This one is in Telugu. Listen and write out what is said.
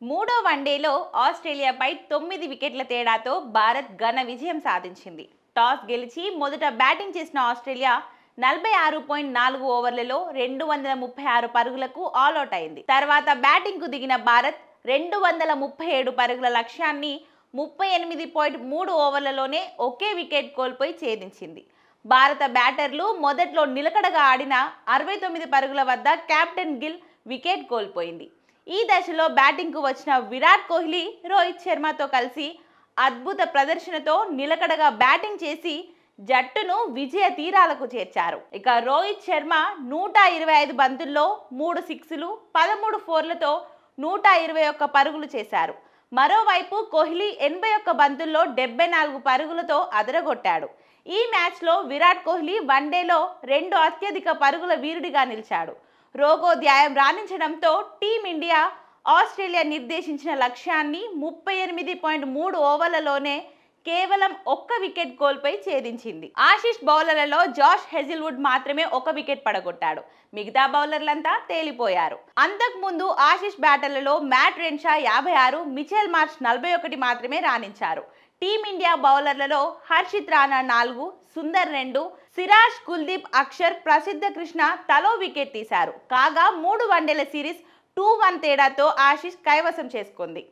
మూడో వన్డేలో ఆస్ట్రేలియాపై 9 వికెట్ల తేడాతో భారత్ ఘన విజయం సాధించింది. టాస్ గెలిచి మొదట బ్యాటింగ్ చేసిన ఆస్ట్రేలియా 46.4 ఓవర్లలో 236 పరుగులకు ఆల్అౌట్ అయింది. తర్వాత బ్యాటింగ్కు దిగిన భారత్ 237 పరుగుల లక్ష్యాన్ని 38.3 ఓవర్లలోనే ఒకే వికెట్ కోల్పోయి ఛేదించింది. భారత బ్యాటర్లు మొదట్లో నిలకడగా ఆడిన 69 పరుగుల వద్ద కెప్టెన్ గిల్ వికెట్ కోల్పోయింది. ఈ దశలో బ్యాటింగ్కు వచ్చిన విరాట్ కోహ్లీ, రోహిత్ శర్మతో కలిసి అద్భుత ప్రదర్శనతో నిలకడగా బ్యాటింగ్ చేసి జట్టును విజయ తీరాలకు చేర్చారు. ఇక రోహిత్ శర్మ 125 బంతుల్లో 3 సిక్స్లు, 13 ఫోర్లతో 121 పరుగులు చేశారు. మరోవైపు కోహ్లీ 81 బంతుల్లో 74 పరుగులతో అదరగొట్టాడు. ఈ మ్యాచ్లో విరాట్ కోహ్లీ వన్డేలో 2 అత్యధిక పరుగుల వీరుడిగా నిలిచాడు. రోగోద్యాయం రాణించడంతో టీమిండియా ఆస్ట్రేలియా నిర్దేశించిన లక్ష్యాన్ని 38.3 ఓవర్లలోనే కేవలం ఒక్క వికెట్ కోల్పోయి ఛేదించింది. ఆశిష్ బౌలర్లలో జాష్ హెజిల్వుడ్ మాత్రమే ఒక వికెట్ పడగొట్టాడు. మిగతా బౌలర్లంతా తేలిపోయారు. అంతకుముందు ఆశిష్ బ్యాటర్లలో మ్యాట్ రెన్షా 56, మిచెల్ మార్ష్ 41 మాత్రమే రాణించారు. టీమిండియా బౌలర్లలో హర్షిత్ రాణా 4, సుందర్ 2, సిరాజ్, కుల్దీప్, అక్షర్, ప్రసిద్ధ కృష్ణ తలో వికెట్ తీశారు. కాగా 3 వన్డేల సిరీస్ 2-1 తేడాతో ఆశిష్ కైవసం చేసుకుంది.